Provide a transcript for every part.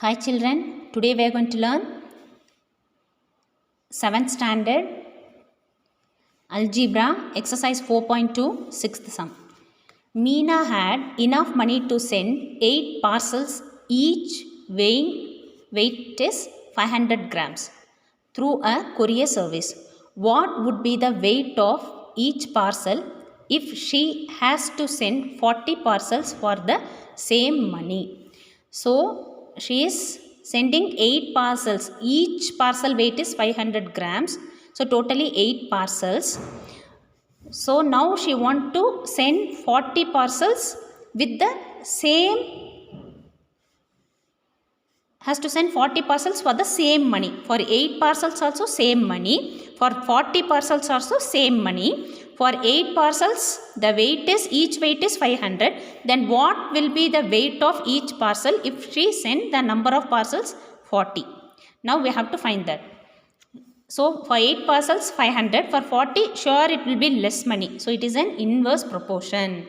Hi children, today we are going to learn 7th standard algebra exercise 4.2 6th sum. Meena had enough money to send 8 parcels each weight is 500 grams through a courier service. What would be the weight of each parcel if she has to send 40 parcels for the same money? So she is sending 8 parcels. Each parcel weight is 500 grams. So totally 8 parcels. So now she want to send 40 parcels with the same, has to send 40 parcels for the same money. For 8 parcels also same money. For 40 parcels also same money. For 8 parcels the weight is, each weight is 500. Then what will be the weight of each parcel if she send the number of parcels 40? Now we have to find that. So for 8 parcels 500, for 40 sure it will be less money. So it is an inverse proportion.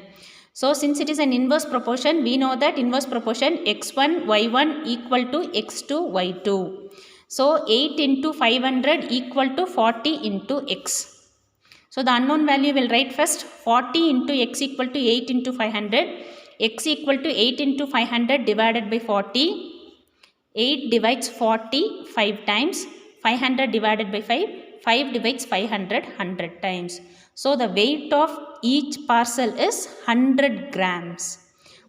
So since it is an inverse proportion, we know that inverse proportion x1 y1 equal to x2 y2. So 8 into 500 equal to 40 into x. So the unknown value will write first 40 into x equal to 8 into 500. X equal to 8 into 500 divided by 40. 8 divides 40 5 times. 500 divided by 5. 5 divides 500 100 times. So the weight of each parcel is 100 grams.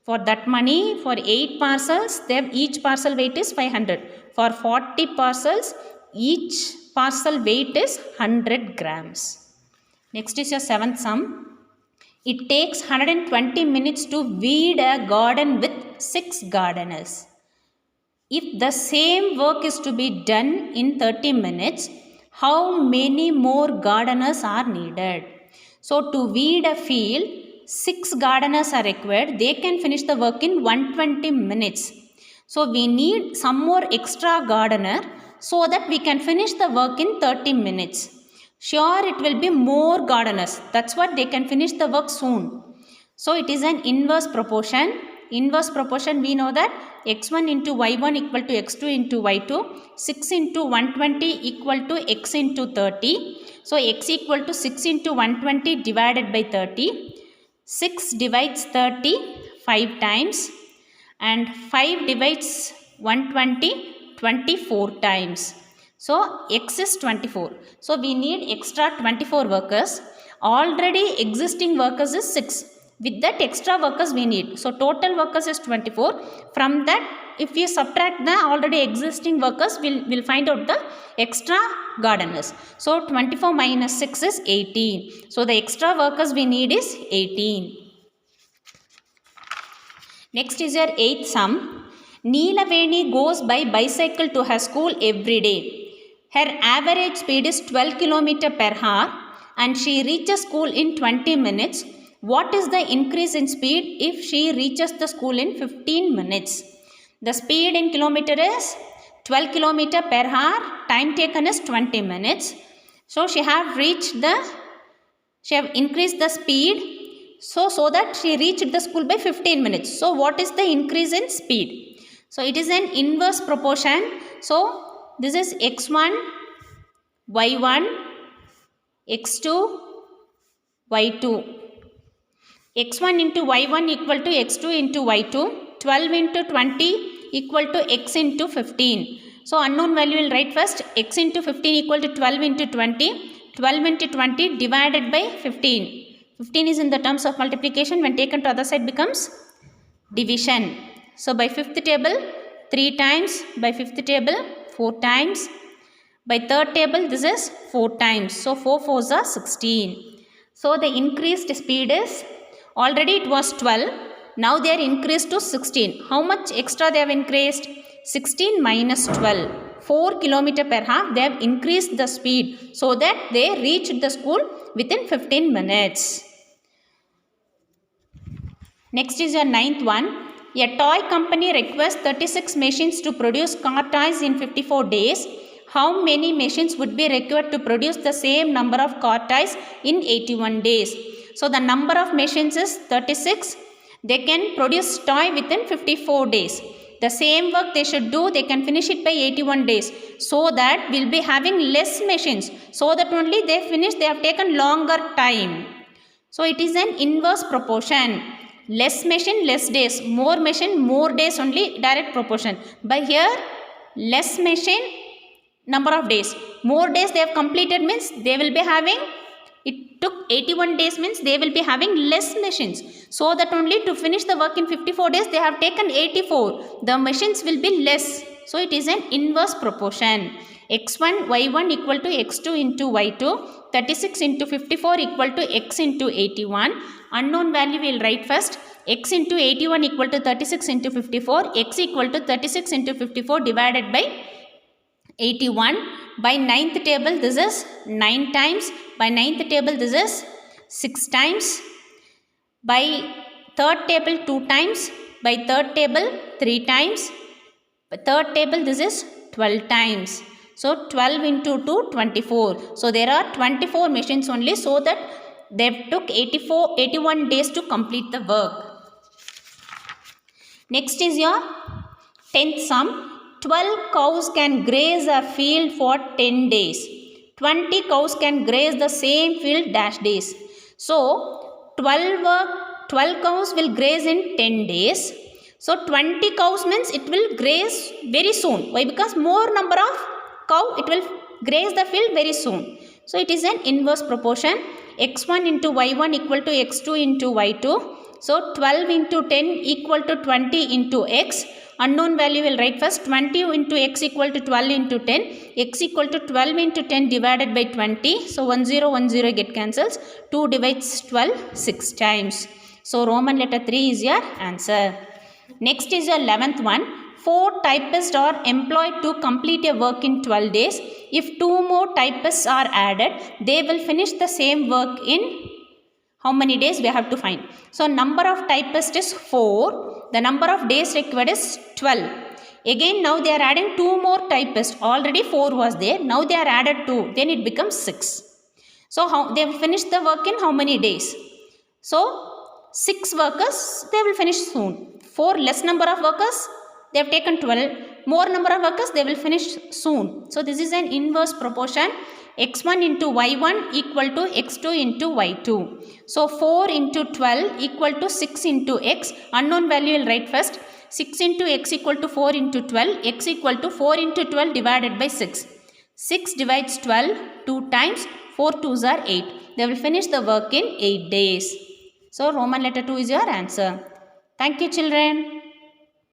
For that money, for 8 parcels, each parcel weight is 500. For 40 parcels, each parcel weight is 100 grams. Next is your 7th sum. It takes 120 minutes to weed a garden with 6 gardeners. If the same work is to be done in 30 minutes, how many more gardeners are needed? So to weed a field, 6 gardeners are required. They can finish the work in 120 minutes. So we need some more extra gardener so that we can finish the work in 30 minutes. Sure, it will be more gardeners. That's what they can finish the work soon. So it is an inverse proportion. Inverse proportion, we know that x1 into y1 equal to x2 into y2. 6 into 120 equal to x into 30. So x equal to 6 into 120 divided by 30. 6 divides 30 5 times. And 5 divides 120 24 times. So x is 24. So we need extra 24 workers. Already existing workers is 6. With that extra workers we need. So total workers is 24. From that, if we subtract the already existing workers, we'll find out the extra gardeners. So 24 minus 6 is 18. So the extra workers we need is 18. Next is your 8th sum. Neelaveni goes by bicycle to her school every day. Her average speed is 12 km per hour and she reaches school in 20 minutes. What is the increase in speed if she reaches the school in 15 minutes? The speed in kilometer is 12 km per hour. Time taken is 20 minutes. So she have increased the speed so that she reached the school by 15 minutes. So what is the increase in speed? So it is an inverse proportion. So this is x1, y1, x2, y2. x1 into y1 equal to x2 into y2. 12 into 20 equal to x into 15. So unknown value will write first x into 15 equal to 12 into 20. 12 into 20 divided by 15. 15 is in the terms of multiplication. When taken to other side becomes division. So by 5th table 3 times. By 5th table 4 times. By 3rd table this is 4 times. So 4 4s are 16. So the increased speed is, already it was 12. Now they are increased to 16. How much extra they have increased? 16 minus 12. 4 km per hour they have increased the speed so that they reached the school within 15 minutes. Next is your 9th one. A toy company requests 36 machines to produce car toys in 54 days. How many machines would be required to produce the same number of car toys in 81 days? So the number of machines is 36. They can produce toy within 54 days. the same work they should do, they can finish it by 81 days. So that we'll be having less machines. So that only they finish, they have taken longer time. So it is an inverse proportion. Less machine, less days. More machine, more days only, direct proportion. By here, less machine, number of days. More days they have completed means they will be having, it took 81 days means they will be having less machines. So that only to finish the work in 54 days they have taken 84. The machines will be less. So it is an inverse proportion. x1 y1 equal to x2 into y2. 36 into 54 equal to x into 81. Unknown value we will write first. X into 81 equal to 36 into 54. X equal to 36 into 54 divided by 81. By 9th table this is 9 times. By 9th table this is 6 times. By 3rd table 2 times. By 3rd table 3 times. By 3rd table this is 12 times. So 12 into 2, 24. So there are 24 machines only, so that they took 81 days to complete the work. Next is your 10th sum. 12 cows can graze a field for 10 days. 20 cows can graze the same field dash days. So 12 cows will graze in 10 days. So 20 cows means it will graze very soon. Why? Because more number of cow, it will graze the field very soon. So it is an inverse proportion. x1 into y1 equal to x2 into y2. So 12 into 10 equal to 20 into x. Unknown value will write first. 20 into x equal to 12 into 10. X equal to 12 into 10 divided by 20. So 10 get cancels. 2 divides 12 6 times. So Roman letter 3 is your answer. Next is your 11th one. 4 typists are employed to complete a work in 12 days. If 2 more typists are added, they will finish the same work in how many days we have to find. So number of typists is 4. The number of days required is 12. Again now they are adding 2 more typists. Already 4 was there. Now they are added 2. Then it becomes 6. So how they will finish the work in how many days? So 6 workers, they will finish soon. 4 less number of workers, they have taken 12. More number of workers, they will finish soon. So this is an inverse proportion. x1 into y1 equal to x2 into y2. So 4 into 12 equal to 6 into x. Unknown value will write first. 6 into x equal to 4 into 12. X equal to 4 into 12 divided by 6. 6 divides 12 2 times. 4 2s are 8. They will finish the work in 8 days. So Roman letter 2 is your answer. Thank you children.